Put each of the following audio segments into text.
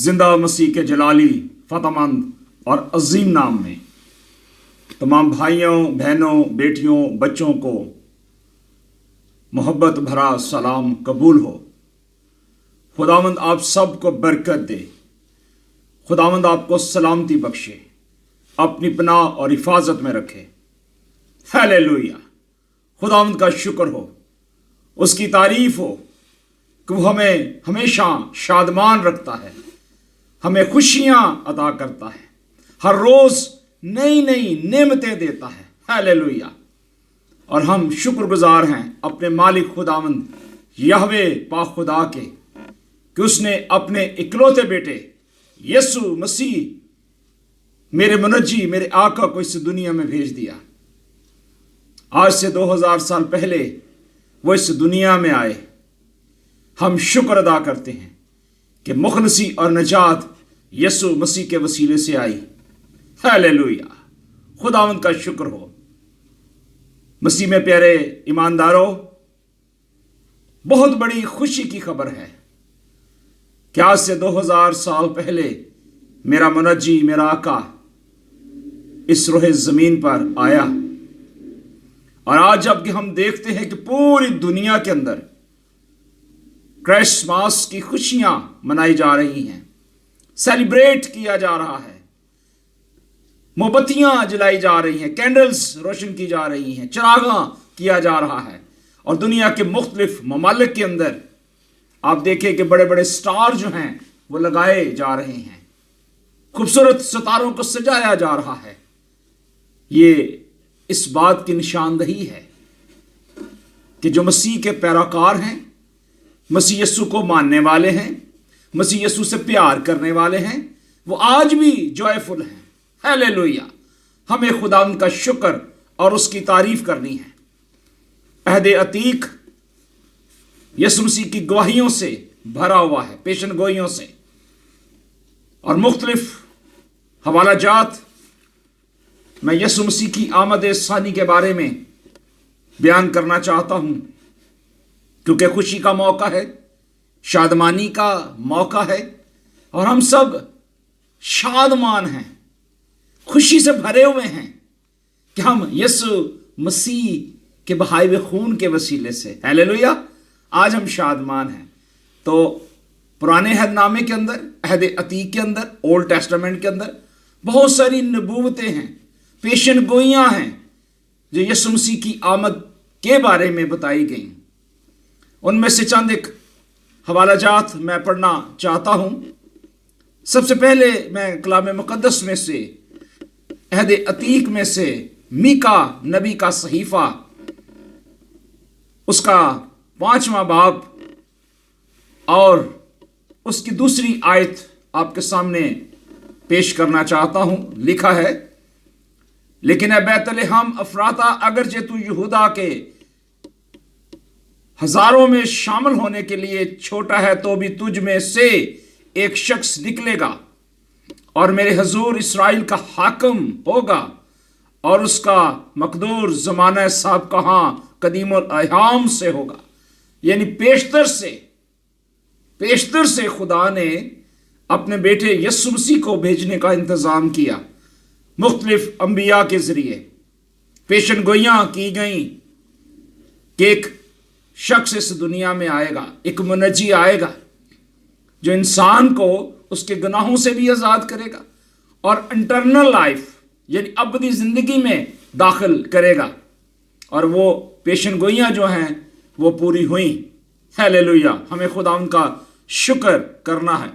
زندہ مسیح کے جلالی فتحمند اور عظیم نام میں تمام بھائیوں بہنوں بیٹیوں بچوں کو محبت بھرا سلام قبول ہو۔ خداوند آپ سب کو برکت دے، خداوند آپ کو سلامتی بخشے، اپنی پناہ اور حفاظت میں رکھے۔ ہیلیلویا! خداوند کا شکر ہو، اس کی تعریف ہو کہ وہ ہمیں ہمیشہ شادمان رکھتا ہے، ہمیں خوشیاں عطا کرتا ہے، ہر روز نئی نئی نعمتیں دیتا ہے۔ ہیلیلویا! اور ہم شکر گزار ہیں اپنے مالک خداوند یہوہ پاک خدا کے کہ اس نے اپنے اکلوتے بیٹے یسوع مسیح میرے منجی میرے آقا کو اس دنیا میں بھیج دیا۔ آج سے 2000 سال پہلے وہ اس دنیا میں آئے۔ ہم شکر ادا کرتے ہیں کہ مخلصی اور نجات یسوع مسیح کے وسیلے سے آئی۔ ہیلیلویا! خداوند کا شکر ہو۔ مسیح میں پیارے ایمانداروں، بہت بڑی خوشی کی خبر ہے کہ آج سے 2000 سال پہلے میرا منجی میرا آقا اس روح زمین پر آیا، اور آج جب کہ ہم دیکھتے ہیں کہ پوری دنیا کے اندر کرسمس کی خوشیاں منائی جا رہی ہیں، سیلیبریٹ کیا جا رہا ہے، موم بتیاں جلائی جا رہی ہیں، کینڈلز روشن کی جا رہی ہیں، چراغاں کیا جا رہا ہے، اور دنیا کے مختلف ممالک کے اندر آپ دیکھیں کہ بڑے بڑے سٹار جو ہیں وہ لگائے جا رہے ہیں، خوبصورت ستاروں کو سجایا جا رہا ہے۔ یہ اس بات کی نشاندہی ہے کہ جو مسیح کے پیروکار ہیں، مسیح یسوع کو ماننے والے ہیں، مسیح یسوع سے پیار کرنے والے ہیں، وہ آج بھی جوائے فل ہیں۔ ہیلیلویا! ہمیں خداوند کا شکر اور اس کی تعریف کرنی ہے۔ عہد عتیق یسوع مسیح کی گواہیوں سے بھرا ہوا ہے، پیشن گوئیوں سے، اور مختلف حوالہ جات میں یسوع مسیح کی آمد ثانی کے بارے میں بیان کرنا چاہتا ہوں، کیونکہ خوشی کا موقع ہے، شادمانی کا موقع ہے، اور ہم سب شادمان ہیں، خوشی سے بھرے ہوئے ہیں کہ ہم یسوع مسیح کے بہائے ہوئے خون کے وسیلے سے، ہیلیلویا، آج ہم شادمان ہیں۔ تو پرانے عہد نامے کے اندر، عہد عتیق کے اندر، اولڈ ٹیسٹامنٹ کے اندر بہت ساری نبوتیں ہیں، پیشن گوئیاں ہیں جو یسوع مسیح کی آمد کے بارے میں بتائی گئیں۔ ان میں سے چند ایک حوالہ جات میں پڑھنا چاہتا ہوں۔ سب سے پہلے میں کلام مقدس میں سے، عہد عتیق میں سے میکا نبی کا صحیفہ، اس کا 5واں باب اور اس کی دوسری آیت آپ کے سامنے پیش کرنا چاہتا ہوں۔ لکھا ہے، لیکن اے بیت لحم افراتا، اگرچہ تو یہودا کے ہزاروں میں شامل ہونے کے لیے چھوٹا ہے، تو بھی تجھ میں سے ایک شخص نکلے گا اور میرے حضور اسرائیل کا حاکم ہوگا، اور اس کا مقدور زمانہ صاحب کہاں قدیم الایام سے ہوگا۔ یعنی پیشتر سے خدا نے اپنے بیٹے یسوع مسیح کو بھیجنے کا انتظام کیا، مختلف انبیاء کے ذریعے پیشن گوئیاں کی گئیں کہ ایک شخص اس دنیا میں آئے گا، ایک منجی آئے گا جو انسان کو اس کے گناہوں سے بھی آزاد کرے گا اور انٹرنل لائف یعنی ابدی زندگی میں داخل کرے گا، اور وہ پیشن گوئیاں جو ہیں وہ پوری ہوئیں۔ ہیلیلویا! ہمیں خدا ان کا شکر کرنا ہے۔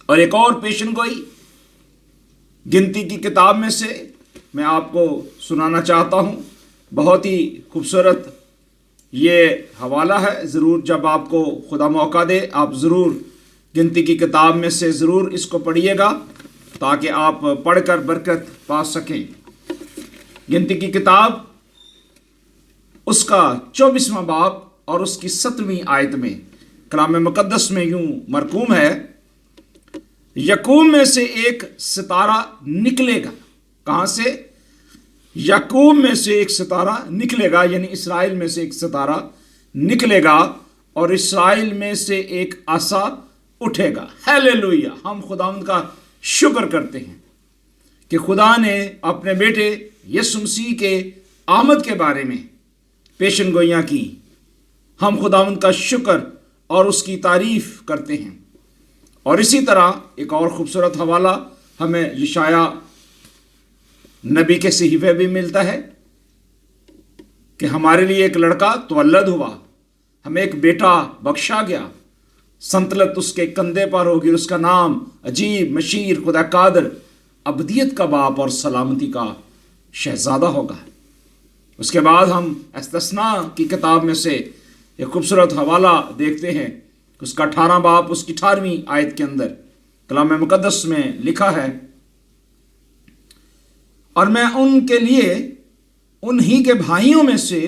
اور ایک اور پیشن گوئی گنتی کی کتاب میں سے میں آپ کو سنانا چاہتا ہوں، بہت ہی خوبصورت یہ حوالہ ہے۔ ضرور جب آپ کو خدا موقع دے، آپ ضرور گنتی کی کتاب میں سے ضرور اس کو پڑھیے گا تاکہ آپ پڑھ کر برکت پا سکیں۔ گنتی کی کتاب اس کا 24واں باب اور اس کی 7ویں آیت میں کلام مقدس میں یوں مرقوم ہے، یعقوب میں سے ایک ستارہ نکلے گا۔ کہاں سے؟ یعقوب میں سے ایک ستارہ نکلے گا، یعنی اسرائیل میں سے ایک ستارہ نکلے گا، اور اسرائیل میں سے ایک عصا اٹھے گا۔ ہیلیلویا! ہم خداوند کا شکر کرتے ہیں کہ خدا نے اپنے بیٹے یسوع مسیح کے آمد کے بارے میں پیشن گوئیاں کی۔ ہم خداوند کا شکر اور اس کی تعریف کرتے ہیں۔ اور اسی طرح ایک اور خوبصورت حوالہ ہمیں یشعیاء نبی کے صحیفے بھی ملتا ہے کہ ہمارے لیے ایک لڑکا تولد ہوا، ہمیں ایک بیٹا بخشا گیا، سنطلت اس کے کندھے پر ہوگی، اس کا نام عجیب، مشیر، خدا قادر، ابدیت کا باپ اور سلامتی کا شہزادہ ہوگا۔ اس کے بعد ہم استثناء کی کتاب میں سے ایک خوبصورت حوالہ دیکھتے ہیں، اس کا 18 باب اس کی 18ویں آیت کے اندر کلام مقدس میں لکھا ہے، اور میں ان کے لیے انہی کے بھائیوں میں سے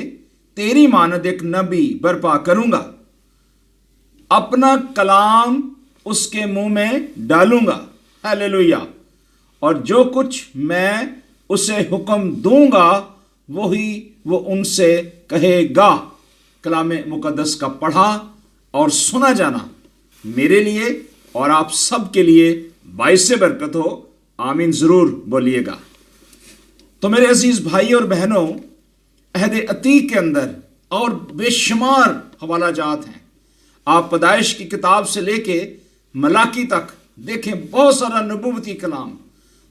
تیری مانند ایک نبی برپا کروں گا، اپنا کلام اس کے منہ میں ڈالوں گا۔ ہیلیلویا! اور جو کچھ میں اسے حکم دوں گا وہی وہ ان سے کہے گا۔ کلام مقدس کا پڑھا اور سنا جانا میرے لیے اور آپ سب کے لیے باعث برکت ہو۔ آمین ضرور بولیے گا۔ تو میرے عزیز بھائی اور بہنوں، عہد عتیق کے اندر اور بے شمار حوالہ جات ہیں۔ آپ پیدائش کی کتاب سے لے کے ملاکی تک دیکھیں، بہت سارا نبوتی کلام،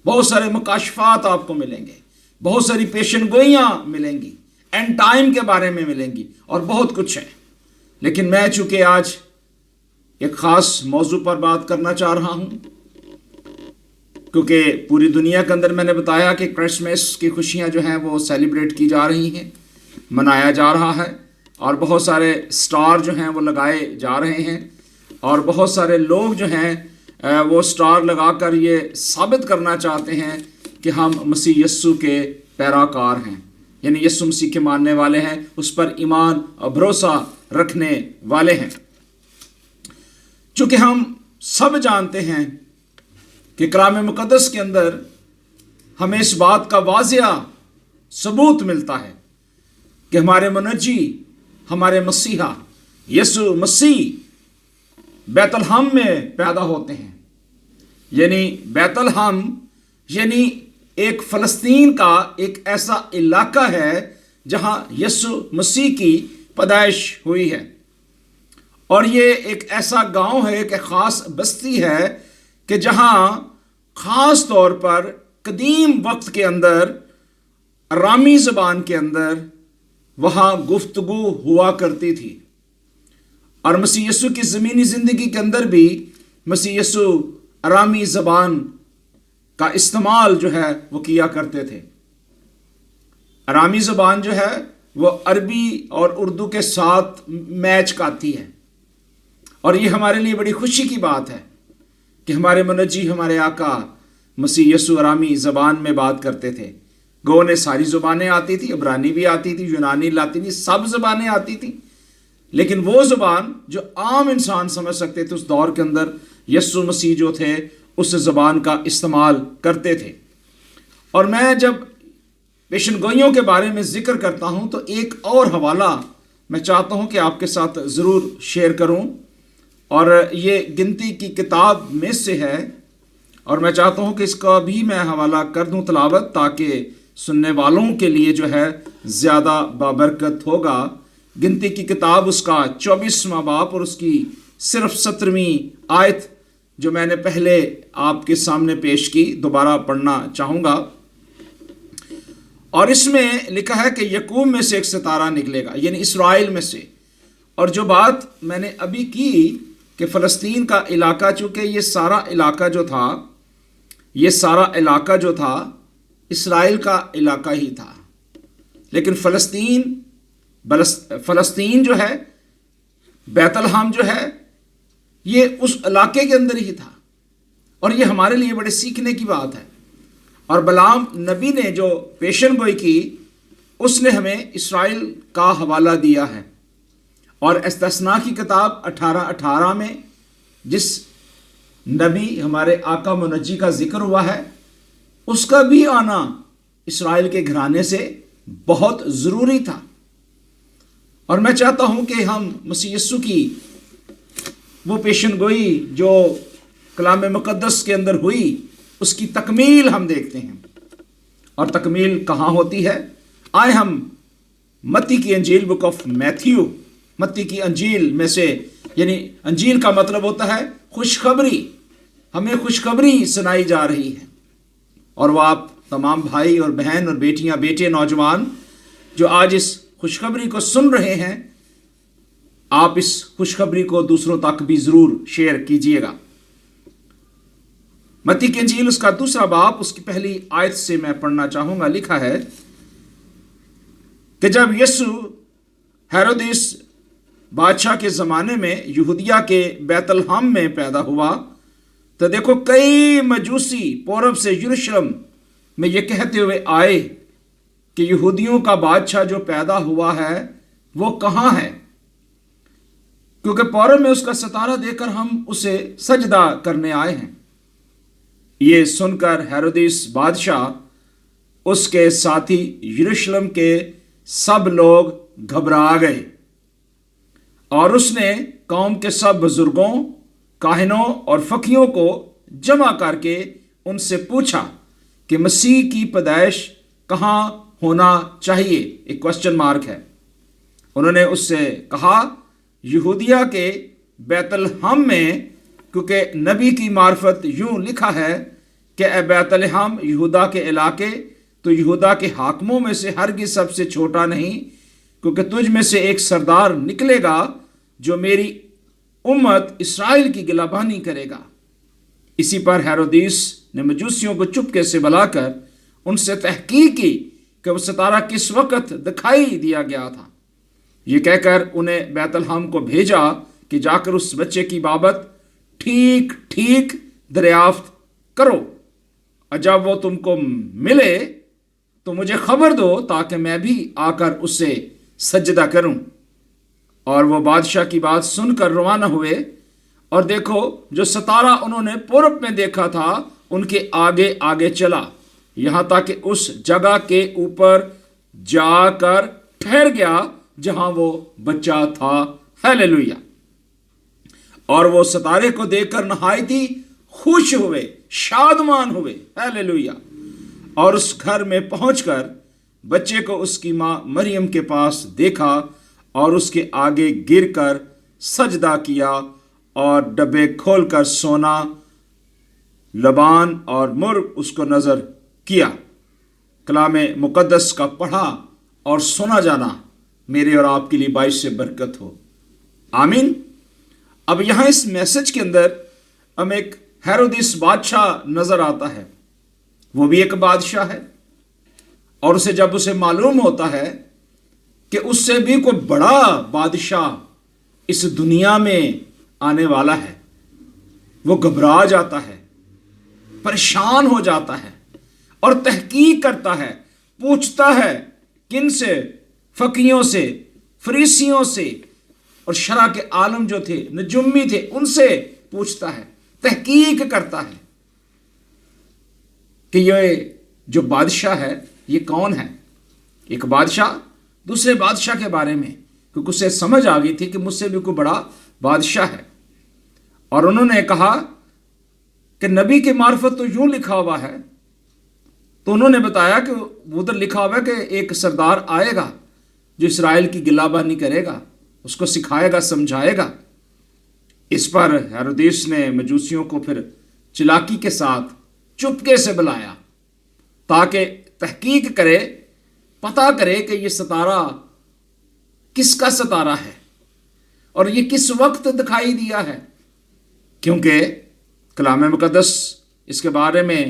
بہت سارے مکاشفات آپ کو ملیں گے، بہت ساری پیشن گوئیاں ملیں گی، اینڈ ٹائم کے بارے میں ملیں گی، اور بہت کچھ ہے۔ لیکن میں چونکہ آج ایک خاص موضوع پر بات کرنا چاہ رہا ہوں، کیونکہ پوری دنیا کے اندر میں نے بتایا کہ کرسمس کی خوشیاں جو ہیں وہ سیلیبریٹ کی جا رہی ہیں، منایا جا رہا ہے، اور بہت سارے سٹار جو ہیں وہ لگائے جا رہے ہیں، اور بہت سارے لوگ جو ہیں وہ سٹار لگا کر یہ ثابت کرنا چاہتے ہیں کہ ہم مسیح یسوع کے پیراکار ہیں، یعنی یسوع مسیح کے ماننے والے ہیں، اس پر ایمان اور بھروسہ رکھنے والے ہیں۔ چونکہ ہم سب جانتے ہیں کہ کلام مقدس کے اندر ہمیں اس بات کا واضح ثبوت ملتا ہے کہ ہمارے منجی، ہمارے مسیحا یسوع مسیح بیت الحم میں پیدا ہوتے ہیں۔ یعنی بیت الحم یعنی ایک فلسطین کا ایک ایسا علاقہ ہے جہاں یسوع مسیح کی پیدائش ہوئی ہے، اور یہ ایک ایسا گاؤں ہے، ایک خاص بستی ہے کہ جہاں خاص طور پر قدیم وقت کے اندر ارامی زبان کے اندر وہاں گفتگو ہوا کرتی تھی، اور مسیح یسوع کی زمینی زندگی کے اندر بھی مسیح یسوع ارامی زبان کا استعمال جو ہے وہ کیا کرتے تھے۔ ارامی زبان جو ہے وہ عربی اور اردو کے ساتھ میچ کرتی ہے، اور یہ ہمارے لیے بڑی خوشی کی بات ہے کہ ہمارے منجی، ہمارے آقا مسیح یسوع ارامی زبان میں بات کرتے تھے۔ گو نے ساری زبانیں آتی تھی، عبرانی بھی آتی تھی، یونانی لاتی تھی، سب زبانیں آتی تھیں، لیکن وہ زبان جو عام انسان سمجھ سکتے تھے اس دور کے اندر یسوع مسیح جو تھے اس زبان کا استعمال کرتے تھے۔ اور میں جب پیشن گوئیوں کے بارے میں ذکر کرتا ہوں تو ایک اور حوالہ میں چاہتا ہوں کہ آپ کے ساتھ ضرور شیئر کروں، اور یہ گنتی کی کتاب میں سے ہے، اور میں چاہتا ہوں کہ اس کا بھی میں حوالہ کر دوں تلاوت، تاکہ سننے والوں کے لیے جو ہے زیادہ بابرکت ہوگا۔ گنتی کی کتاب اس کا 24واں باب اور اس کی صرف 17ویں آیت جو میں نے پہلے آپ کے سامنے پیش کی، دوبارہ پڑھنا چاہوں گا۔ اور اس میں لکھا ہے کہ یعقوب میں سے ایک ستارہ نکلے گا، یعنی اسرائیل میں سے۔ اور جو بات میں نے ابھی کی کہ فلسطین کا علاقہ، چونکہ یہ سارا علاقہ جو تھا اسرائیل کا علاقہ ہی تھا، لیکن فلسطین جو ہے، بیت الحم جو ہے، یہ اس علاقے کے اندر ہی تھا، اور یہ ہمارے لیے بڑے سیکھنے کی بات ہے۔ اور بلعام نبی نے جو پیشن گوئی کی، اس نے ہمیں اسرائیل کا حوالہ دیا ہے، اور استثناء کی کتاب 18:18 میں جس نبی ہمارے آقا منجی کا ذکر ہوا ہے، اس کا بھی آنا اسرائیل کے گھرانے سے بہت ضروری تھا۔ اور میں چاہتا ہوں کہ ہم مسیح یسوع کی وہ پیشن گوئی جو کلام مقدس کے اندر ہوئی اس کی تکمیل ہم دیکھتے ہیں۔ اور تکمیل کہاں ہوتی ہے؟ آئے ہم متی کی انجیل، بک آف میتھیو، متی کی انجیل میں سے، یعنی انجیل کا مطلب ہوتا ہے خوشخبری، ہمیں خوشخبری سنائی جا رہی ہے۔ اور وہ آپ تمام بھائی اور بہن اور بیٹیاں، بیٹے، نوجوان جو آج اس خوشخبری کو سن رہے ہیں، آپ اس خوشخبری کو دوسروں تک بھی ضرور شیئر کیجئے گا۔ متی کی انجیل اس کا 2 باب، اس کی پہلی آیت سے میں پڑھنا چاہوں گا۔ لکھا ہے کہ جب یسوع ہیرودیس بادشاہ کے زمانے میں یہودیہ کے بیت الحم میں پیدا ہوا تو دیکھو کئی مجوسی پورب سے یروشلم میں یہ کہتے ہوئے آئے کہ یہودیوں کا بادشاہ جو پیدا ہوا ہے وہ کہاں ہے، کیونکہ پورب میں اس کا ستارہ دیکھ کر ہم اسے سجدہ کرنے آئے ہیں۔ یہ سن کر ہیرودیس بادشاہ، اس کے ساتھی یروشلم کے سب لوگ گھبرا گئے، اور اس نے قوم کے سب بزرگوں، کاہنوں اور فقیوں کو جمع کر کے ان سے پوچھا کہ مسیح کی پیدائش کہاں ہونا چاہیے، ایک کوسچن مارک ہے۔ انہوں نے اس سے کہا یہودیہ کے بیت الحم میں، کیونکہ نبی کی معرفت یوں لکھا ہے کہ اے بیت الحم یہودا کے علاقے، تو یہودا کے حاکموں میں سے ہرگز سب سے چھوٹا نہیں، کیونکہ تجھ میں سے ایک سردار نکلے گا جو میری امت اسرائیل کی گلابانی کرے گا۔ اسی پر ہیرودیس نے مجوسیوں کو چپکے سے بلا کر ان سے تحقیق کی کہ وہ ستارہ کس وقت دکھائی دیا گیا تھا۔ یہ کہہ کر انہیں بیت الحم کو بھیجا کہ جا کر اس بچے کی بابت ٹھیک ٹھیک دریافت کرو، اور جب وہ تم کو ملے تو مجھے خبر دو تاکہ میں بھی آ کر اسے سجدہ کروں۔ اور وہ بادشاہ کی بات سن کر روانہ ہوئے، اور دیکھو جو ستارہ انہوں نے پورب میں دیکھا تھا ان کے آگے آگے چلا، یہاں تک کہ اس جگہ کے اوپر جا کر ٹھہر گیا جہاں وہ بچہ تھا۔ ہیلیلویا! اور وہ ستارے کو دیکھ کر نہایت خوش ہوئے، شادمان ہوئے۔ ہیلیلویا! اور اس گھر میں پہنچ کر بچے کو اس کی ماں مریم کے پاس دیکھا، اور اس کے آگے گر کر سجدہ کیا، اور ڈبے کھول کر سونا، لبان اور مرغ اس کو نظر کیا۔ کلام مقدس کا پڑھا اور سنا جانا میرے اور آپ کے لیے باعث سے برکت ہو۔ آمین۔ اب یہاں اس میسج کے اندر ہم ایک ہیرودیس بادشاہ نظر آتا ہے، وہ بھی ایک بادشاہ ہے، اور جب اسے معلوم ہوتا ہے کہ اس سے بھی کوئی بڑا بادشاہ اس دنیا میں آنے والا ہے، وہ گھبرا جاتا ہے، پریشان ہو جاتا ہے، اور تحقیق کرتا ہے، پوچھتا ہے کن سے؟ فقیوں سے، فریسیوں سے، اور شرع کے عالم جو تھے، نجومی تھے، ان سے پوچھتا ہے، تحقیق کرتا ہے کہ یہ جو بادشاہ ہے یہ کون ہے۔ ایک بادشاہ دوسرے بادشاہ کے بارے میں، کیونکہ اسے سمجھ آ گئی تھی کہ مجھ سے بھی کوئی بڑا بادشاہ ہے۔ اور انہوں نے کہا کہ نبی کی معرفت تو یوں لکھا ہوا ہے، تو انہوں نے بتایا کہ ادھر لکھا ہوا ہے کہ ایک سردار آئے گا جو اسرائیل کی گلابانی کرے گا، اس کو سکھائے گا، سمجھائے گا۔ اس پر ہیرودیس نے مجوسیوں کو پھر چلاکی کے ساتھ چپکے سے بلایا تاکہ تحقیق کرے، پتا کرے کہ یہ ستارہ کس کا ستارہ ہے اور یہ کس وقت دکھائی دیا ہے، کیونکہ کلام مقدس اس کے بارے میں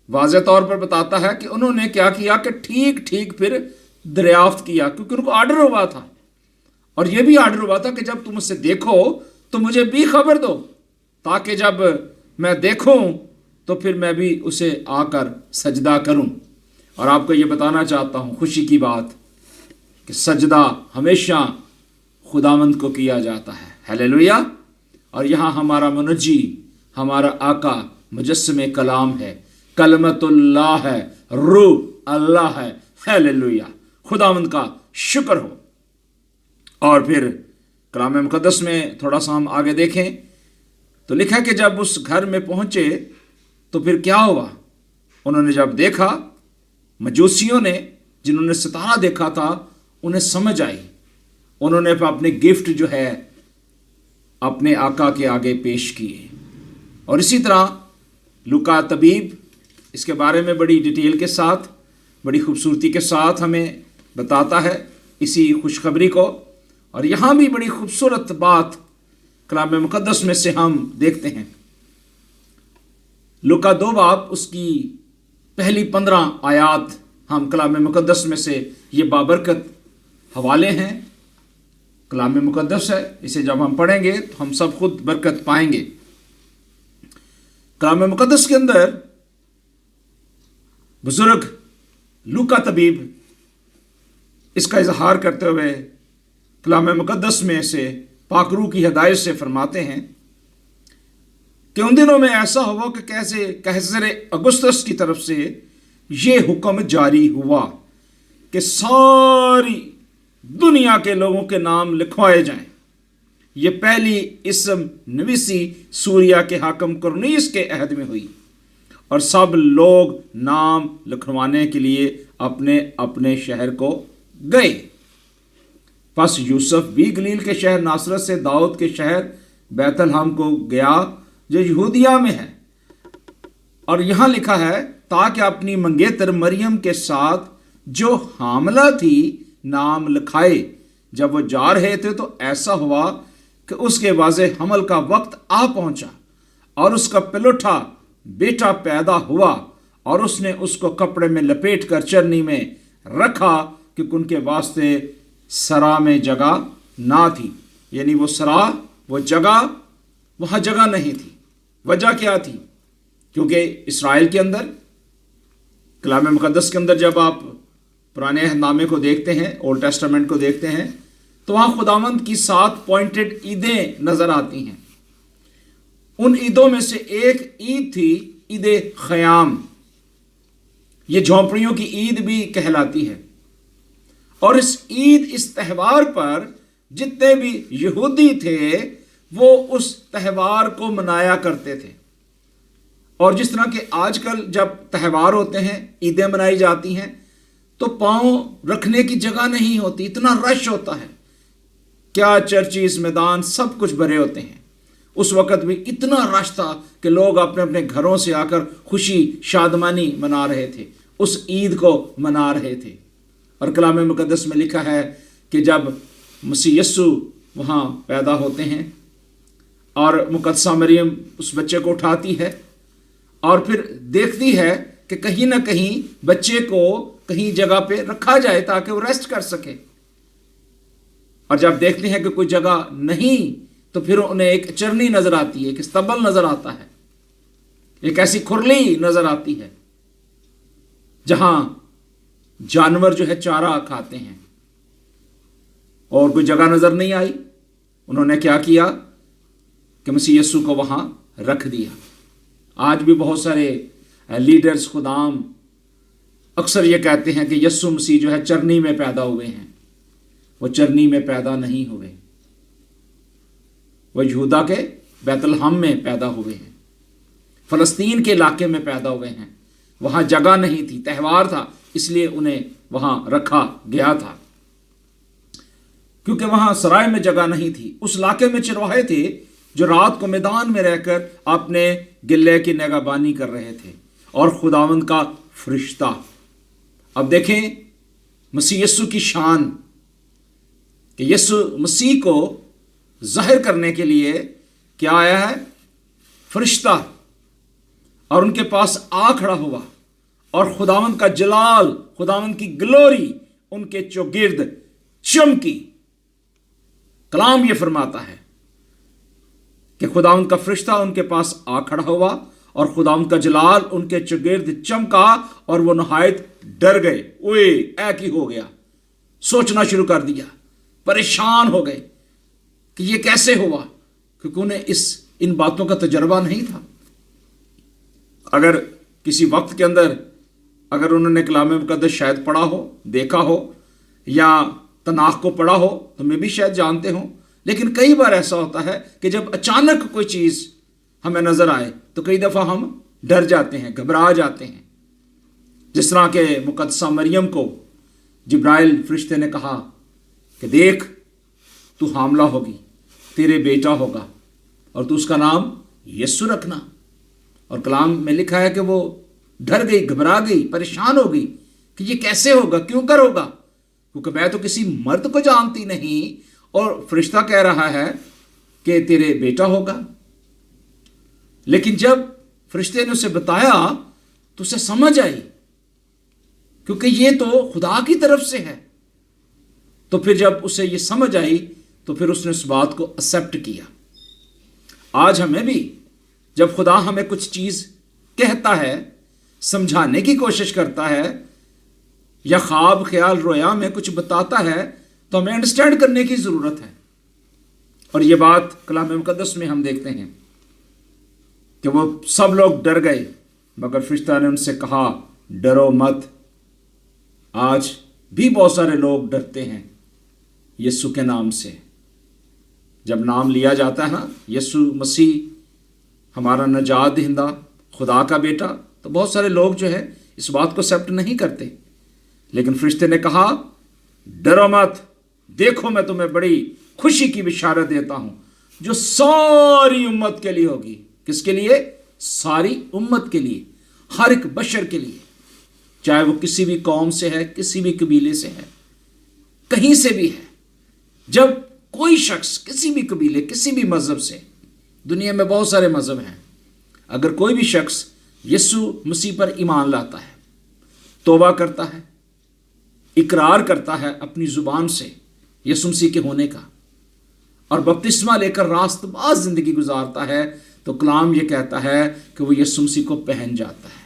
واضح طور پر بتاتا ہے کہ انہوں نے کیا کیا کہ ٹھیک ٹھیک پھر دریافت کیا، کیونکہ ان کو آرڈر ہوا تھا، اور یہ بھی آرڈر ہوا تھا کہ جب تم اسے دیکھو تو مجھے بھی خبر دو، تاکہ جب میں دیکھوں تو پھر میں بھی اسے آ کر سجدہ کروں۔ اور آپ کو یہ بتانا چاہتا ہوں خوشی کی بات کہ سجدہ ہمیشہ خداوند کو کیا جاتا ہے۔ ہیلیلویا! اور یہاں ہمارا منجی، ہمارا آقا مجسم کلام ہے، کلمت اللہ ہے، روح اللہ ہے۔ ہیلیلویا! خداوند کا شکر ہو۔ اور پھر کلام مقدس میں تھوڑا سا ہم آگے دیکھیں تو لکھا کہ جب اس گھر میں پہنچے تو پھر کیا ہوا؟ انہوں نے جب دیکھا، مجوسیوں نے جنہوں نے ستارہ دیکھا تھا انہیں سمجھ آئی، انہوں نے اپنے گفٹ جو ہے اپنے آقا کے آگے پیش کیے۔ اور اسی طرح لوکا طبیب اس کے بارے میں بڑی ڈیٹیل کے ساتھ، بڑی خوبصورتی کے ساتھ ہمیں بتاتا ہے اسی خوشخبری کو۔ اور یہاں بھی بڑی خوبصورت بات کلام مقدس میں سے ہم دیکھتے ہیں۔ لوکا 2 باب اس کی پہلی 15 آیات ہم کلام مقدس میں سے یہ بابرکت حوالے ہیں، کلام مقدس ہے، اسے جب ہم پڑھیں گے تو ہم سب خود برکت پائیں گے۔ کلام مقدس کے اندر بزرگ لوکا طبیب اس کا اظہار کرتے ہوئے کلام مقدس میں سے پاک روح کی ہدایت سے فرماتے ہیں کہ ان دنوں میں ایسا ہوا کہ کیسے قیصر اگستس کی طرف سے یہ حکم جاری ہوا کہ ساری دنیا کے لوگوں کے نام لکھوائے جائیں۔ یہ پہلی اسم نویسی سوریا کے حاکم کرنیس کے عہد میں ہوئی، اور سب لوگ نام لکھوانے کے لیے اپنے اپنے شہر کو گئے۔ پس یوسف بھی گلیل کے شہر ناصرت سے داؤد کے شہر بیت لحم کو گیا جو یہودیہ میں ہے، اور یہاں لکھا ہے تاکہ اپنی منگیتر مریم کے ساتھ جو حاملہ تھی نام لکھائے۔ جب وہ جا رہے تھے تو ایسا ہوا کہ اس کے واضح حمل کا وقت آ پہنچا، اور اس کا پلوٹھا بیٹا پیدا ہوا، اور اس نے اس کو کپڑے میں لپیٹ کر چرنی میں رکھا کہ ان کے واسطے سرا میں جگہ نہ تھی۔ یعنی وہ سرا، وہ جگہ، وہاں جگہ نہیں تھی۔ وجہ کیا تھی؟ کیونکہ اسرائیل کے اندر، کلام مقدس کے اندر جب آپ پرانے عہد نامے کو دیکھتے ہیں، اولڈ ٹیسٹامنٹ کو دیکھتے ہیں، تو وہاں خداوند کی 7 پوائنٹڈ عیدیں نظر آتی ہیں۔ ان عیدوں میں سے ایک عید تھی عید خیام، یہ جھونپڑیوں کی عید بھی کہلاتی ہے۔ اور اس عید، اس تہوار پر جتنے بھی یہودی تھے وہ اس تہوار کو منایا کرتے تھے۔ اور جس طرح کہ آج کل جب تہوار ہوتے ہیں، عیدیں منائی جاتی ہیں، تو پاؤں رکھنے کی جگہ نہیں ہوتی، اتنا رش ہوتا ہے، کیا چرچیز، میدان سب کچھ بھرے ہوتے ہیں۔ اس وقت بھی اتنا رش تھا کہ لوگ اپنے اپنے گھروں سے آ کر خوشی شادمانی منا رہے تھے، اس عید کو منا رہے تھے۔ اور کلام مقدس میں لکھا ہے کہ جب مسیح یسوع وہاں پیدا ہوتے ہیں اور مقدسہ مریم اس بچے کو اٹھاتی ہے اور پھر دیکھتی ہے کہ کہیں نہ کہیں بچے کو کہیں جگہ پہ رکھا جائے تاکہ وہ ریسٹ کر سکے، اور جب دیکھتے ہیں کہ کوئی جگہ نہیں تو پھر انہیں ایک چرنی نظر آتی ہے، ایک استبل نظر آتا ہے، ایک ایسی کھرلی نظر آتی ہے جہاں جانور جو ہے چارہ کھاتے ہیں، اور کوئی جگہ نظر نہیں آئی۔ انہوں نے کیا کیا کہ مسیح یسوع کو وہاں رکھ دیا۔ آج بھی بہت سارے لیڈرز، خدام اکثر یہ کہتے ہیں کہ یسوع مسیح جو ہے چرنی میں پیدا ہوئے ہیں۔ وہ چرنی میں پیدا نہیں ہوئے، وہ یہودا کے بیت لحم میں پیدا ہوئے ہیں، فلسطین کے علاقے میں پیدا ہوئے ہیں۔ وہاں جگہ نہیں تھی، تہوار تھا، اس لیے انہیں وہاں رکھا گیا تھا، کیونکہ وہاں سرائے میں جگہ نہیں تھی۔ اس علاقے میں چرواہے تھے جو رات کو میدان میں رہ کر اپنے گلے کی نگہبانی کر رہے تھے، اور خداوند کا فرشتہ۔ اب دیکھیں مسیح یسوع کی شان، کہ یسوع مسیح کو ظاہر کرنے کے لیے کیا آیا ہے؟ فرشتہ، اور ان کے پاس آ کھڑا ہوا، اور خداوند کا جلال، خداوند کی گلوری ان کے چوگرد چمکی۔ کلام یہ فرماتا ہے کہ خداوند کا فرشتہ ان کے پاس آ کھڑا ہوا، اور خداوند کا جلال ان کے چوگرد چمکا، اور وہ نہایت ڈر گئے۔ اوئے اے کی ہو گیا، سوچنا شروع کر دیا، پریشان ہو گئے کہ یہ کیسے ہوا، کیونکہ انہیں ان باتوں کا تجربہ نہیں تھا۔ اگر کسی وقت کے اندر اگر انہوں نے کلام مقدس شاید پڑھا ہو، دیکھا ہو، یا تناخ کو پڑھا ہو تو میں بھی شاید جانتے ہوں، لیکن کئی بار ایسا ہوتا ہے کہ جب اچانک کوئی چیز ہمیں نظر آئے تو کئی دفعہ ہم ڈر جاتے ہیں، گھبرا جاتے ہیں. جس طرح کہ مقدسہ مریم کو جبرائیل فرشتے نے کہا کہ دیکھ تو حاملہ ہوگی، تیرے بیٹا ہوگا اور تو اس کا نام یسوع رکھنا. اور کلام میں لکھا ہے کہ وہ ڈر گئی، گھبرا گئی، پریشان ہو گئی کہ یہ کیسے ہوگا، کیوں کر ہوگا، کیونکہ میں تو کسی مرد کو جانتی نہیں اور فرشتہ کہہ رہا ہے کہ تیرے بیٹا ہوگا. لیکن جب فرشتے نے اسے بتایا تو اسے سمجھ آئی، کیونکہ یہ تو خدا کی طرف سے ہے. تو پھر جب اسے یہ سمجھ آئی تو پھر اس نے اس بات کو ایکسیپٹ کیا. آج ہمیں بھی جب خدا ہمیں کچھ چیز کہتا ہے، سمجھانے کی کوشش کرتا ہے یا خواب خیال رویا میں کچھ بتاتا ہے تو ہمیں انڈرسٹینڈ کرنے کی ضرورت ہے. اور یہ بات کلام مقدس میں ہم دیکھتے ہیں کہ وہ سب لوگ ڈر گئے مگر فرشتہ نے ان سے کہا ڈرو مت. آج بھی بہت سارے لوگ ڈرتے ہیں یسوع کے نام سے. جب نام لیا جاتا ہے نا یسوع مسیح ہمارا نجات دہندہ، خدا کا بیٹا، تو بہت سارے لوگ جو ہے اس بات کو ایکسیپٹ نہیں کرتے. لیکن فرشتے نے کہا ڈرو مت، دیکھو میں تمہیں بڑی خوشی کی بشارت دیتا ہوں جو ساری امت کے لیے ہوگی. کس کے لیے؟ ساری امت کے لیے، ہر ایک بشر کے لیے، چاہے وہ کسی بھی قوم سے ہے، کسی بھی قبیلے سے ہے، کہیں سے بھی ہے. جب کوئی شخص کسی بھی قبیلے، کسی بھی مذہب سے، دنیا میں بہت سارے مذہب ہیں، اگر کوئی بھی شخص یسوع مسیح پر ایمان لاتا ہے، توبہ کرتا ہے، اقرار کرتا ہے اپنی زبان سے یسوع مسیح کے ہونے کا اور بپتسمہ لے کر راست باز زندگی گزارتا ہے، تو کلام یہ کہتا ہے کہ وہ یسوع مسیح کو پہن جاتا ہے،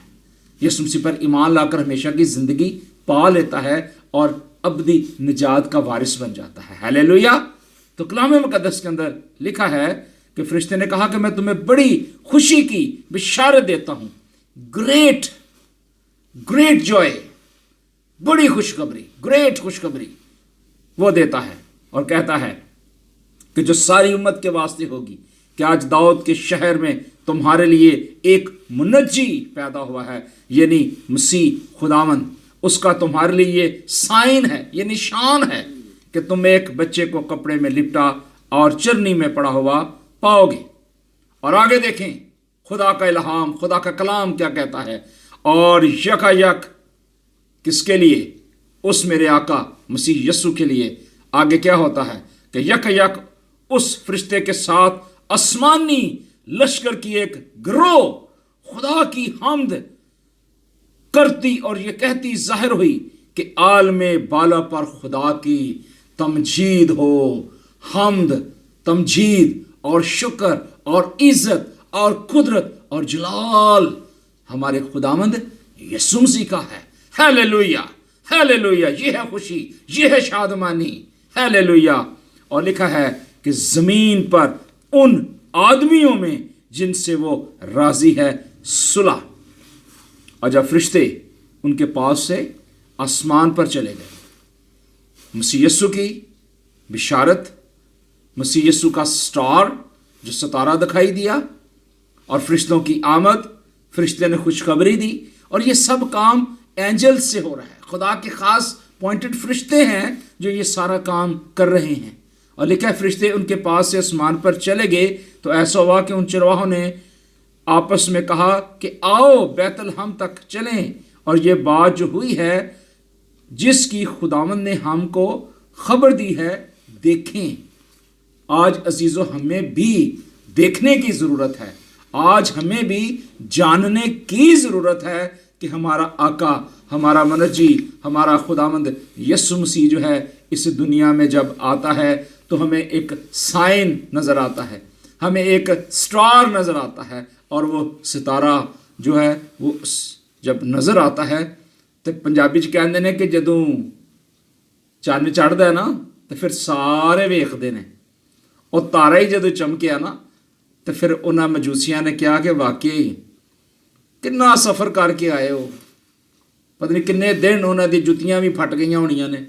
یسوع مسیح پر ایمان لا کر ہمیشہ کی زندگی پا لیتا ہے اور ابدی نجات کا وارث بن جاتا ہے. ہیلیلویا. تو کلام مقدس کے اندر لکھا ہے کہ فرشتے نے کہا کہ میں تمہیں بڑی خوشی کی بشارت دیتا ہوں. گریٹ جوائے، بڑی خوشخبری، گریٹ خوشخبری وہ دیتا ہے اور کہتا ہے کہ جو ساری امت کے واسطے ہوگی کہ آج داؤد کے شہر میں تمہارے لیے ایک منجی پیدا ہوا ہے، یعنی مسیح خداوند. اس کا تمہارے لیے یہ سائن ہے، یہ نشان ہے کہ تم ایک بچے کو کپڑے میں لپٹا اور چرنی میں پڑا ہوا پاؤ گے. اور آگے دیکھیں خدا کا الہام، خدا کا کلام کیا کہتا ہے. اور یکا یک کس کے لیے؟ اس میرے آقا مسیح یسوع کے لیے. آگے کیا ہوتا ہے کہ یکا یک اس فرشتے کے ساتھ آسمانی لشکر کی ایک گروہ خدا کی حمد کرتی اور یہ کہتی ظاہر ہوئی کہ عالم بالا پر خدا کی تمجید ہو. حمد، تمجید اور شکر اور عزت اور قدرت اور جلال ہمارے خداوند یسوع مسیح کا ہے. Hallelujah, hallelujah. یہ ہے خوشی، یہ ہے شادمانی. ہیلیلویا. اور لکھا ہے کہ زمین پر ان آدمیوں میں جن سے وہ راضی ہے صلح. اور جب فرشتے ان کے پاس سے آسمان پر چلے گئے، مسیح یسوع کی بشارت، مسیح یسوع کا سٹار جو ستارہ دکھائی دیا اور فرشتوں کی آمد، فرشتے نے خوشخبری دی. اور یہ سب کام اینجل سے ہو رہا ہے. خدا کے خاص پوائنٹڈ فرشتے ہیں جو یہ سارا کام کر رہے ہیں. اور لکھا ہے فرشتے ان کے پاس سے آسمان پر چلے گئے تو ایسا ہوا کہ ان چرواہوں نے آپس میں کہا کہ آؤ بیت الحم تک چلیں اور یہ بات جو ہوئی ہے جس کی خداوند نے ہم کو خبر دی ہے دیکھیں. آج عزیزو ہمیں بھی دیکھنے کی ضرورت ہے. آج ہمیں بھی جاننے کی ضرورت ہے کہ ہمارا آقا، ہمارا منجی، ہمارا خداوند یسوع مسیح جو ہے اس دنیا میں جب آتا ہے تو ہمیں ایک سائن نظر آتا ہے، ہمیں ایک سٹار نظر آتا ہے. اور وہ ستارہ جو ہے وہ جب نظر آتا ہے تو پنجابی کہتے ہیں کہ جدوں چند چڑھتا ہے نا تو پھر سارے ویکھتے ہیں. اور تارا ہی جدوں چمکیا نا تو پھر انہاں مجوسیاں نے کہا کہ واقعی کنا سفر کر کے آئے ہو، پتہ نہیں کنے دن انہاں دی جتیاں بھی پھٹ گئی ہونیاں نے،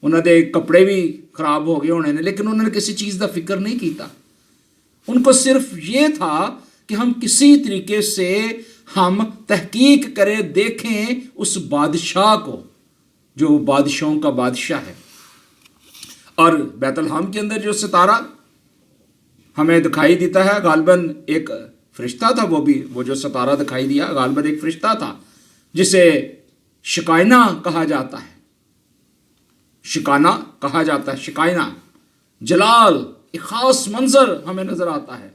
انہاں دے کپڑے بھی خراب ہو گئے ہونے نے، لیکن انہوں نے کسی چیز دا فکر نہیں کیتا. ان کو صرف یہ تھا کہ ہم کسی طریقے سے ہم تحقیق کریں، دیکھیں اس بادشاہ کو جو بادشاہوں کا بادشاہ ہے۔ اور بیت الحم کے اندر جو ستارہ ہمیں دکھائی دیتا ہے، غالباً ایک فرشتہ تھا، وہ جو ستارہ دکھائی دیا غالباً ایک فرشتہ تھا جسے شکائنہ کہا جاتا ہے، شکانہ کہا جاتا ہے، شکائنہ، جلال، ایک خاص منظر ہمیں نظر آتا ہے۔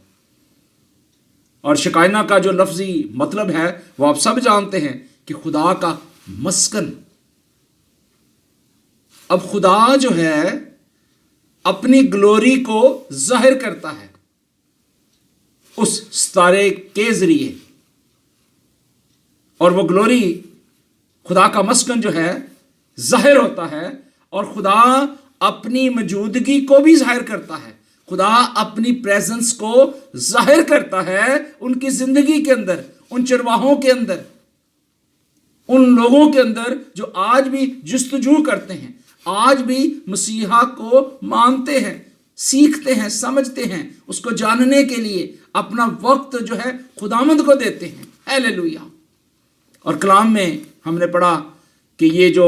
اور شکائنہ کا جو لفظی مطلب ہے وہ آپ سب جانتے ہیں کہ خدا کا مسکن۔ اب خدا جو ہے اپنی گلوری کو ظاہر کرتا ہے اس ستارے کے ذریعے، اور وہ گلوری، خدا کا مسکن جو ہے ظاہر ہوتا ہے، اور خدا اپنی موجودگی کو بھی ظاہر کرتا ہے۔ خدا اپنی پریزنس کو ظاہر کرتا ہے ان کی زندگی کے اندر، ان چرواہوں کے اندر، ان لوگوں کے اندر جو آج بھی جستجو کرتے ہیں، آج بھی مسیحا کو مانتے ہیں، سیکھتے ہیں، سمجھتے ہیں، اس کو جاننے کے لیے اپنا وقت جو ہے خداوند کو دیتے ہیں۔ ہیلیلویا۔ اور کلام میں ہم نے پڑھا کہ یہ جو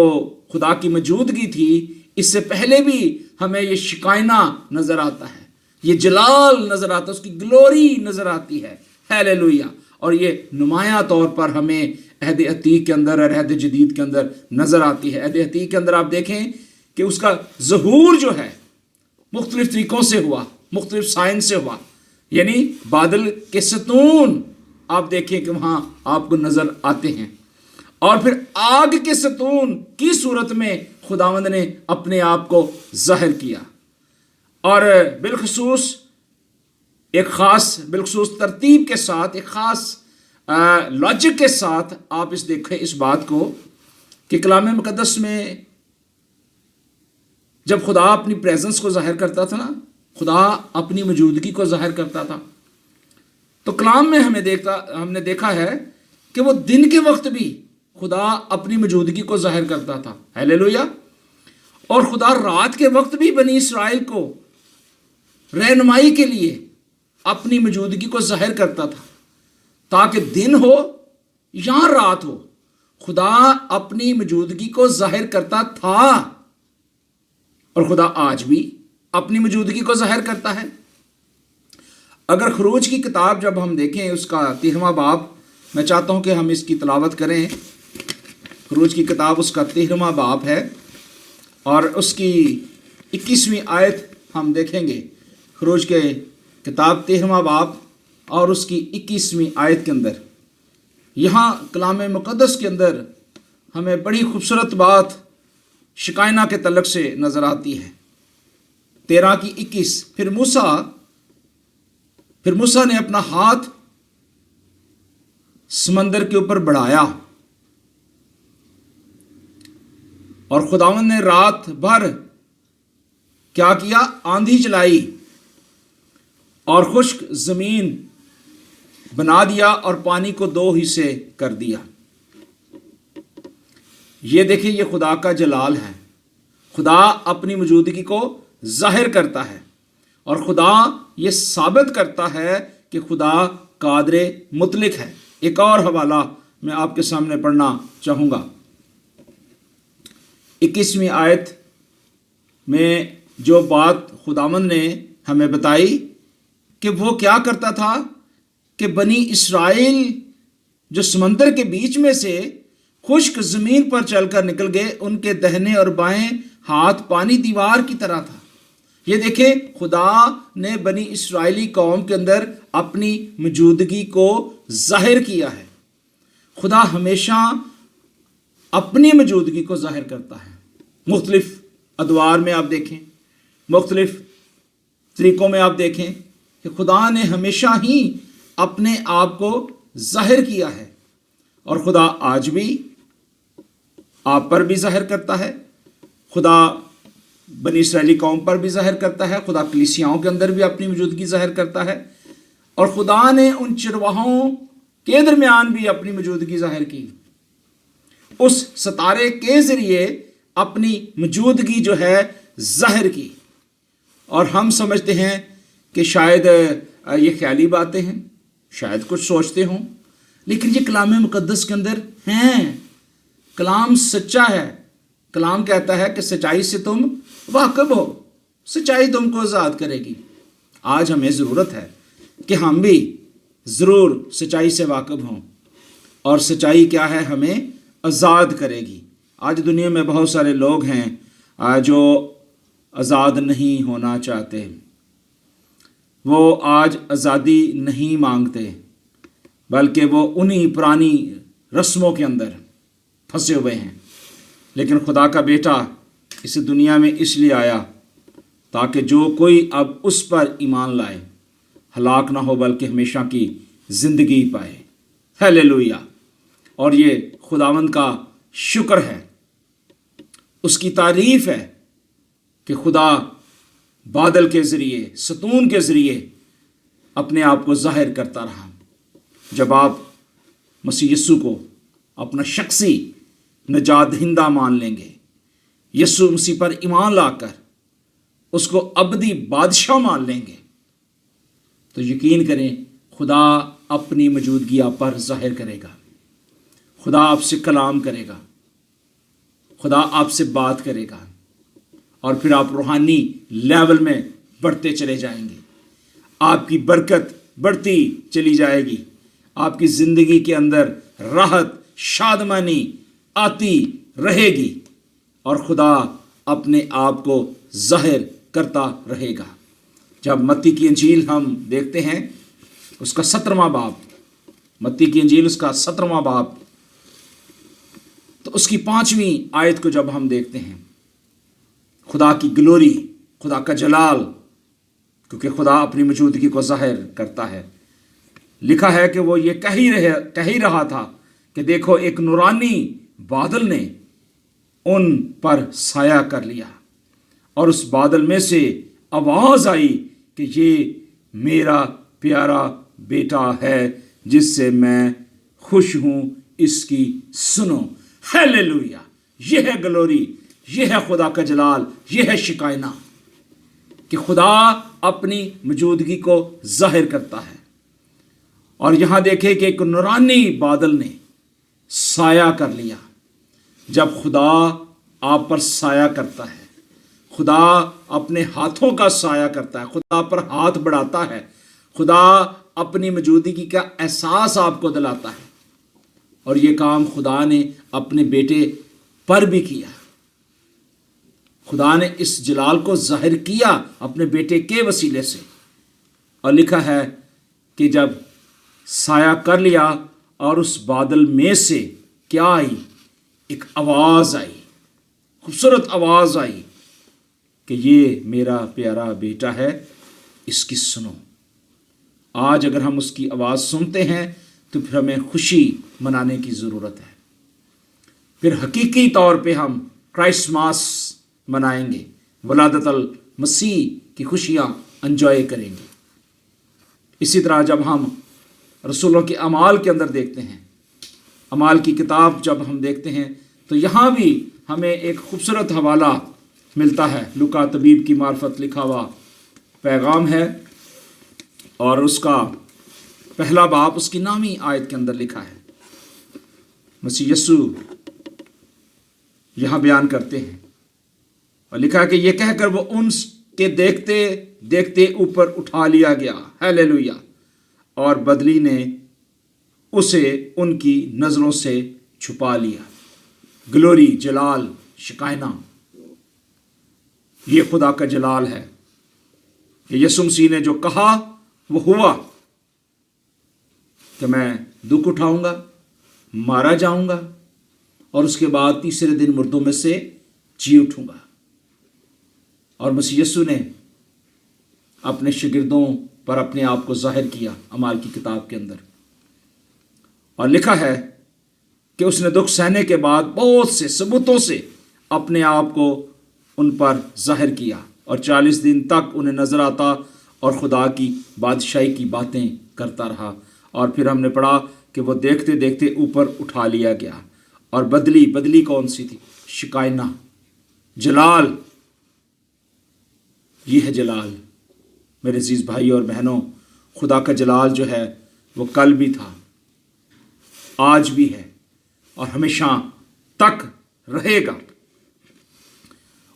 خدا کی موجودگی تھی، اس سے پہلے بھی ہمیں یہ شکائنہ نظر آتا ہے، یہ جلال نظر آتا ہے، اس کی گلوری نظر آتی ہے۔ ہیلیلویا۔ اور یہ نمایاں طور پر ہمیں عہد عتیق کے اندر اور عہد جدید کے اندر نظر آتی ہے۔ عہد عتیق کے اندر آپ دیکھیں کہ اس کا ظہور جو ہے مختلف طریقوں سے ہوا، مختلف سائن سے ہوا، یعنی بادل کے ستون آپ دیکھیں کہ وہاں آپ کو نظر آتے ہیں، اور پھر آگ کے ستون کی صورت میں خداوند نے اپنے آپ کو ظاہر کیا، اور بالخصوص ایک خاص بالخصوص ترتیب کے ساتھ، ایک خاص لاجک کے ساتھ آپ دیکھیں اس بات کو کہ کلام مقدس میں جب خدا اپنی پریزنس کو ظاہر کرتا تھا نا، خدا اپنی موجودگی کو ظاہر کرتا تھا، تو کلام میں ہم نے دیکھا ہے کہ وہ دن کے وقت بھی خدا اپنی موجودگی کو ظاہر کرتا تھا۔ ہیلیلویا۔ اور خدا رات کے وقت بھی بنی اسرائیل کو رہنمائی کے لیے اپنی موجودگی کو ظاہر کرتا تھا، تاکہ دن ہو یا رات ہو خدا اپنی موجودگی کو ظاہر کرتا تھا، اور خدا آج بھی اپنی موجودگی کو ظاہر کرتا ہے۔ اگر خروج کی کتاب جب ہم دیکھیں اس کا 13واں باب، میں چاہتا ہوں کہ ہم اس کی تلاوت کریں۔ خروج کی کتاب اس کا 13واں باب ہے، اور اس کی 21ویں آیت ہم دیکھیں گے۔ خروج کے کتاب 13واں باب اور اس کی 21ویں آیت کے اندر، یہاں کلام مقدس کے اندر ہمیں بڑی خوبصورت بات شکائنہ کے تعلق سے نظر آتی ہے۔ 13 کی 21، پھر موسیٰ نے اپنا ہاتھ سمندر کے اوپر بڑھایا، اور خداوند نے رات بھر کیا کیا؟ آندھی چلائی اور خشک زمین بنا دیا اور پانی کو 2 حصے کر دیا۔ یہ دیکھیں، یہ خدا کا جلال ہے۔ خدا اپنی موجودگی کو ظاہر کرتا ہے، اور خدا یہ ثابت کرتا ہے کہ خدا قادر مطلق ہے۔ ایک اور حوالہ میں آپ کے سامنے پڑھنا چاہوں گا۔ 21ویں آیت میں جو بات خداوند نے ہمیں بتائی کہ وہ کیا کرتا تھا کہ بنی اسرائیل جو سمندر کے بیچ میں سے خشک زمین پر چل کر نکل گئے، ان کے دہنے اور بائیں ہاتھ پانی دیوار کی طرح تھا۔ یہ دیکھیں، خدا نے بنی اسرائیلی قوم کے اندر اپنی موجودگی کو ظاہر کیا ہے۔ خدا ہمیشہ اپنی موجودگی کو ظاہر کرتا ہے۔ مختلف ادوار میں آپ دیکھیں، مختلف طریقوں میں آپ دیکھیں کہ خدا نے ہمیشہ ہی اپنے آپ کو ظاہر کیا ہے، اور خدا آج بھی آپ پر بھی ظاہر کرتا ہے، خدا بنی اسرائیلی قوم پر بھی ظاہر کرتا ہے، خدا کلیسیاؤں کے اندر بھی اپنی موجودگی ظاہر کرتا ہے، اور خدا نے ان چرواہوں کے درمیان بھی اپنی موجودگی ظاہر کی، اس ستارے کے ذریعے اپنی موجودگی جو ہے ظاہر کی۔ اور ہم سمجھتے ہیں کہ شاید یہ خیالی باتیں ہیں، شاید کچھ سوچتے ہوں، لیکن یہ کلام مقدس کے اندر ہیں۔ کلام سچا ہے، کلام کہتا ہے کہ سچائی سے تم واقف ہو، سچائی تم کو آزاد کرے گی۔ آج ہمیں ضرورت ہے کہ ہم بھی ضرور سچائی سے واقف ہوں، اور سچائی کیا ہے؟ ہمیں آزاد کرے گی۔ آج دنیا میں بہت سارے لوگ ہیں جو آزاد نہیں ہونا چاہتے، وہ آج آزادی نہیں مانگتے، بلکہ وہ انہی پرانی رسموں کے اندر پھنسے ہوئے ہیں۔ لیکن خدا کا بیٹا اس دنیا میں اس لیے آیا تاکہ جو کوئی اب اس پر ایمان لائے ہلاک نہ ہو بلکہ ہمیشہ کی زندگی پائے۔ ہیلیلویا! اور یہ خداوند کا شکر ہے، اس کی تعریف ہے کہ خدا بادل کے ذریعے، ستون کے ذریعے اپنے آپ کو ظاہر کرتا رہا۔ جب آپ مسیح یسوع کو اپنا شخصی نجات دہندہ مان لیں گے، یسوع مسیح پر ایمان لا کر اس کو ابدی بادشاہ مان لیں گے، تو یقین کریں خدا اپنی موجودگی آپ پر ظاہر کرے گا، خدا آپ سے کلام کرے گا، خدا آپ سے بات کرے گا، اور پھر آپ روحانی لیول میں بڑھتے چلے جائیں گے۔ آپ کی برکت بڑھتی چلی جائے گی، آپ کی زندگی کے اندر راحت، شادمانی آتی رہے گی، اور خدا اپنے آپ کو ظاہر کرتا رہے گا۔ جب متی کی انجیل ہم دیکھتے ہیں، اس کا 17واں باب، متی کی انجیل اس کا 17واں باب، تو اس کی 5ویں آیت کو جب ہم دیکھتے ہیں، خدا کی گلوری، خدا کا جلال، کیونکہ خدا اپنی موجودگی کو ظاہر کرتا ہے، لکھا ہے کہ وہ یہ کہہ ہی رہا تھا کہ دیکھو ایک نورانی بادل نے ان پر سایہ کر لیا، اور اس بادل میں سے آواز آئی کہ یہ میرا پیارا بیٹا ہے جس سے میں خوش ہوں، اس کی سنو۔ ہیلیلویا! یہ ہے گلوری، یہ ہے خدا کا جلال، یہ ہے شکائنا کہ خدا اپنی موجودگی کو ظاہر کرتا ہے۔ اور یہاں دیکھیں کہ ایک نورانی بادل نے سایہ کر لیا۔ جب خدا آپ پر سایہ کرتا ہے، خدا اپنے ہاتھوں کا سایہ کرتا ہے، خدا پر ہاتھ بڑھاتا ہے، خدا اپنی موجودگی کا احساس آپ کو دلاتا ہے، اور یہ کام خدا نے اپنے بیٹے پر بھی کیا۔ خدا نے اس جلال کو ظاہر کیا اپنے بیٹے کے وسیلے سے، اور لکھا ہے کہ جب سایہ کر لیا اور اس بادل میں سے کیا آئی؟ ایک آواز آئی، خوبصورت آواز آئی کہ یہ میرا پیارا بیٹا ہے، اس کی سنو۔ آج اگر ہم اس کی آواز سنتے ہیں تو پھر ہمیں خوشی منانے کی ضرورت ہے، پھر حقیقی طور پہ ہم کرسمس منائیں گے، ولادت المسیح کی خوشیاں انجوائے کریں گے۔ اسی طرح جب ہم رسولوں کے اعمال کے اندر دیکھتے ہیں، اعمال کی کتاب جب ہم دیکھتے ہیں، تو یہاں بھی ہمیں ایک خوبصورت حوالہ ملتا ہے۔ لوکا طبیب کی معرفت لکھا ہوا پیغام ہے، اور اس کا پہلا باب اس کی 9ویں آیت کے اندر لکھا ہے۔ مسیح یسوع یہاں بیان کرتے ہیں، اور لکھا ہے کہ یہ کہہ کر وہ ان کے دیکھتے دیکھتے اوپر اٹھا لیا گیا۔ ہیلیلویا! اور بدلی نے اسے ان کی نظروں سے چھپا لیا۔ گلوری، جلال، شکائنا، یہ خدا کا جلال ہے کہ یسوع مسیح نے جو کہا وہ ہوا کہ میں دکھ اٹھاؤں گا، مارا جاؤں گا، اور اس کے بعد تیسرے دن مردوں میں سے جی اٹھوں گا۔ اور مسیح یسوع نے اپنے شاگردوں پر اپنے آپ کو ظاہر کیا اعمال کی کتاب کے اندر، اور لکھا ہے کہ اس نے دکھ سہنے کے بعد بہت سے ثبوتوں سے اپنے آپ کو ان پر ظاہر کیا، اور 40 دن تک انہیں نظر آتا اور خدا کی بادشاہی کی باتیں کرتا رہا۔ اور پھر ہم نے پڑھا کہ وہ دیکھتے دیکھتے اوپر اٹھا لیا گیا، اور بدلی کون سی تھی؟ شکائنا، جلال۔ یہ ہے جلال میرے عزیز بھائی اور بہنوں، خدا کا جلال جو ہے وہ کل بھی تھا، آج بھی ہے اور ہمیشہ تک رہے گا۔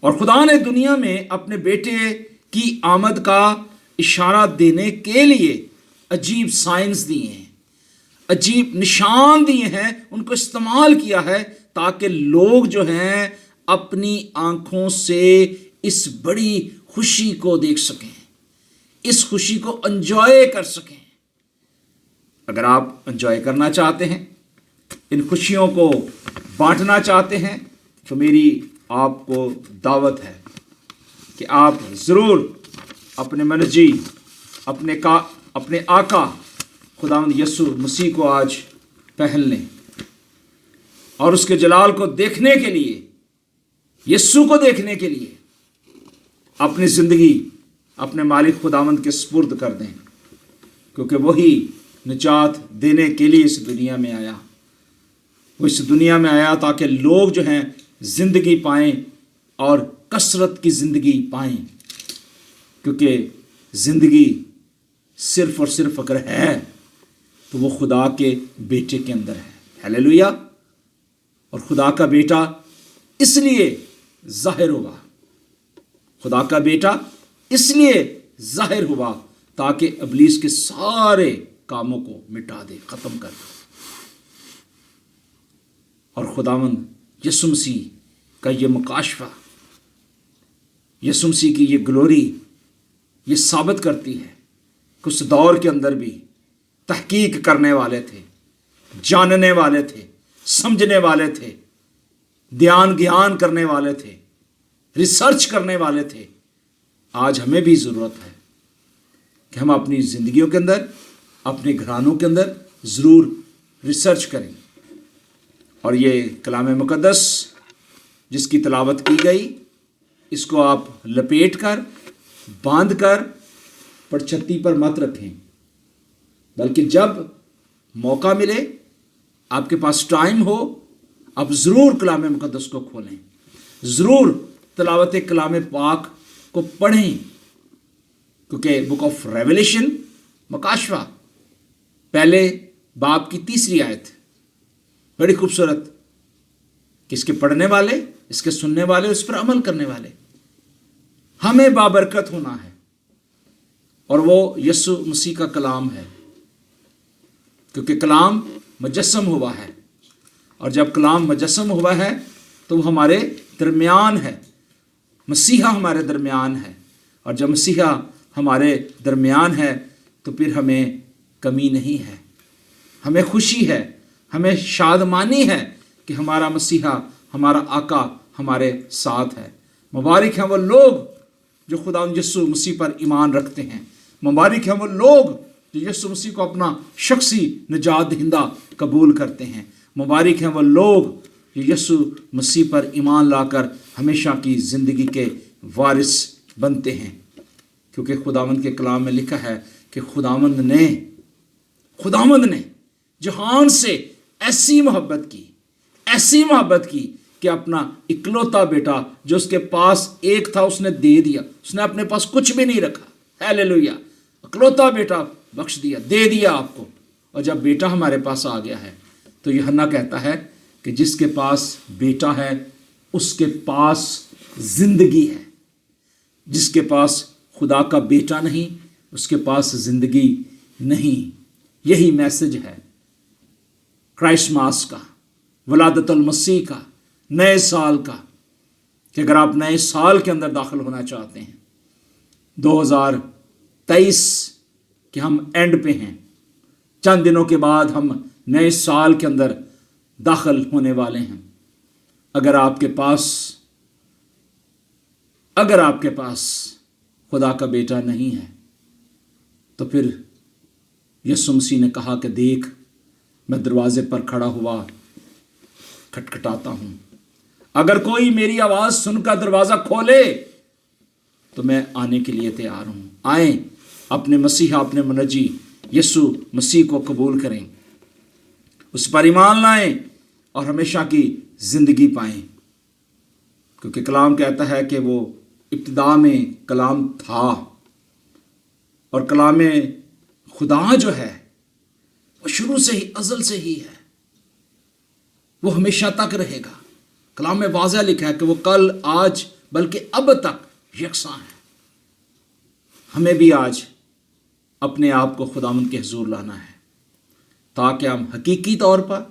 اور خدا نے دنیا میں اپنے بیٹے کی آمد کا اشارہ دینے کے لیے عجیب سائنس دیے ہیں، عجیب نشان دیے ہیں، ان کو استعمال کیا ہے تاکہ لوگ جو ہیں اپنی آنکھوں سے اس بڑی خوشی کو دیکھ سکیں، اس خوشی کو انجوائے کر سکیں۔ اگر آپ انجوائے کرنا چاہتے ہیں، ان خوشیوں کو بانٹنا چاہتے ہیں، تو میری آپ کو دعوت ہے کہ آپ ضرور اپنے منجی، اپنے آقا خداوند یسوع مسیح کو آج پہن لیں اور اس کے جلال کو دیکھنے کے لیے، یسوع کو دیکھنے کے لیے اپنی زندگی اپنے مالک خداوند کے سپرد کر دیں، کیونکہ وہی نجات دینے کے لیے اس دنیا میں آیا۔ وہ اس دنیا میں آیا تاکہ لوگ جو ہیں زندگی پائیں اور کثرت کی زندگی پائیں، کیونکہ زندگی صرف اور صرف اگر ہے تو وہ خدا کے بیٹے کے اندر ہے۔ ہیلیلویا۔ اور خدا کا بیٹا اس لیے ظاہر ہوا، خدا کا بیٹا اس لیے ظاہر ہوا تاکہ ابلیس کے سارے کاموں کو مٹا دے، ختم کر دے۔ اور خداوند یسوع مسیح کا یہ مکاشفہ، یسوع مسیح کی یہ گلوری یہ ثابت کرتی ہے کہ اس دور کے اندر بھی تحقیق کرنے والے تھے، جاننے والے تھے، سمجھنے والے تھے، گیان کرنے والے تھے، ریسرچ کرنے والے تھے۔ آج ہمیں بھی ضرورت ہے کہ ہم اپنی زندگیوں کے اندر، اپنے گھرانوں کے اندر ضرور ریسرچ کریں، اور یہ کلام مقدس جس کی تلاوت کی گئی، اس کو آپ لپیٹ کر، باندھ کر پڑچھتی پر مت رکھیں، بلکہ جب موقع ملے، آپ کے پاس ٹائم ہو، آپ ضرور کلام مقدس کو کھولیں، ضرور تلاوت کلام پاک کو پڑھیں، کیونکہ بک آف ریویلیشن، مکاشفہ، پہلے باب کی 3 آیت بڑی خوبصورت، کہ اس کے پڑھنے والے، اس کے سننے والے، اس پر عمل کرنے والے ہمیں بابرکت ہونا ہے۔ اور وہ یسوع مسیح کا کلام ہے، کیونکہ کلام مجسم ہوا ہے، اور جب کلام مجسم ہوا ہے تو وہ ہمارے درمیان ہے، مسیحا ہمارے درمیان ہے، اور جب مسیحا ہمارے درمیان ہے تو پھر ہمیں کمی نہیں ہے، ہمیں خوشی ہے، ہمیں شادمانی ہے کہ ہمارا مسیحا، ہمارا آقا ہمارے ساتھ ہے۔ مبارک ہیں وہ لوگ جو خدا یسوع مسیح پر ایمان رکھتے ہیں، مبارک ہیں وہ لوگ جو یسوع مسیح کو اپنا شخصی نجات دہندہ قبول کرتے ہیں، مبارک ہیں وہ لوگ جو یسوع مسیح پر ایمان لا کر ہمیشہ کی زندگی کے وارث بنتے ہیں، کیونکہ خداوند کے کلام میں لکھا ہے کہ خداوند نے جہان سے ایسی محبت کی کہ اپنا اکلوتا بیٹا جو اس کے پاس ایک تھا اس نے دے دیا، اس نے اپنے پاس کچھ بھی نہیں رکھا، ہیلیلویہ، اکلوتا بیٹا بخش دیا، دے دیا آپ کو۔ اور جب بیٹا ہمارے پاس آ گیا ہے تو یوحنا کہتا ہے کہ جس کے پاس بیٹا ہے اس کے پاس زندگی ہے، جس کے پاس خدا کا بیٹا نہیں اس کے پاس زندگی نہیں۔ یہی میسج ہے کرسمس کا، ولادت المسیح کا، نئے سال کا، کہ اگر آپ نئے سال کے اندر داخل ہونا چاہتے ہیں، 2023 کے ہم اینڈ پہ ہیں، چند دنوں کے بعد ہم نئے سال کے اندر داخل ہونے والے ہیں، اگر آپ کے پاس خدا کا بیٹا نہیں ہے تو پھر یسوع مسیح نے کہا کہ دیکھ میں دروازے پر کھڑا ہوا کھٹکھٹاتا ہوں، اگر کوئی میری آواز سن کر دروازہ کھولے تو میں آنے کے لیے تیار ہوں۔ آئیں، اپنے مسیحا، اپنے منجی یسوع مسیح کو قبول کریں، اس پر ایمان لائیں اور ہمیشہ کی زندگی پائیں، کیونکہ کلام کہتا ہے کہ وہ ابتدا میں کلام تھا اور کلام خدا جو ہے وہ شروع سے ہی، ازل سے ہی ہے، وہ ہمیشہ تک رہے گا۔ کلام میں واضح لکھا ہے کہ وہ کل، آج، بلکہ اب تک یکساں ہے۔ ہمیں بھی آج اپنے آپ کو خداوند کے حضور لانا ہے تاکہ ہم حقیقی طور پر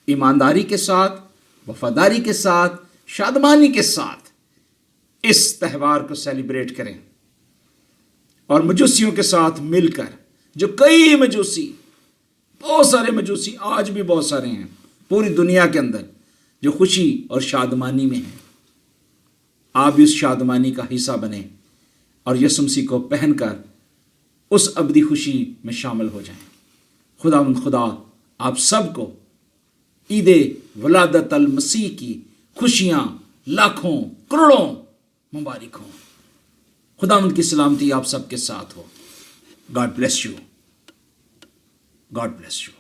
ایمانداری کے ساتھ، وفاداری کے ساتھ، شادمانی کے ساتھ اس تہوار کو سیلیبریٹ کریں، اور مجوسیوں کے ساتھ مل کر، جو کئی مجوسی، بہت سارے مجوسی آج بھی بہت سارے ہیں پوری دنیا کے اندر جو خوشی اور شادمانی میں ہیں، آپ بھی اس شادمانی کا حصہ بنیں اور یسوع مسیح کو پہن کر اس ابدی خوشی میں شامل ہو جائیں۔ خدا آپ سب کو عید ولادت المسیح کی خوشیاں لاکھوں کروڑوں مبارک ہوں۔ خداوند کی سلامتی آپ سب کے ساتھ ہو۔ God bless you. God bless you.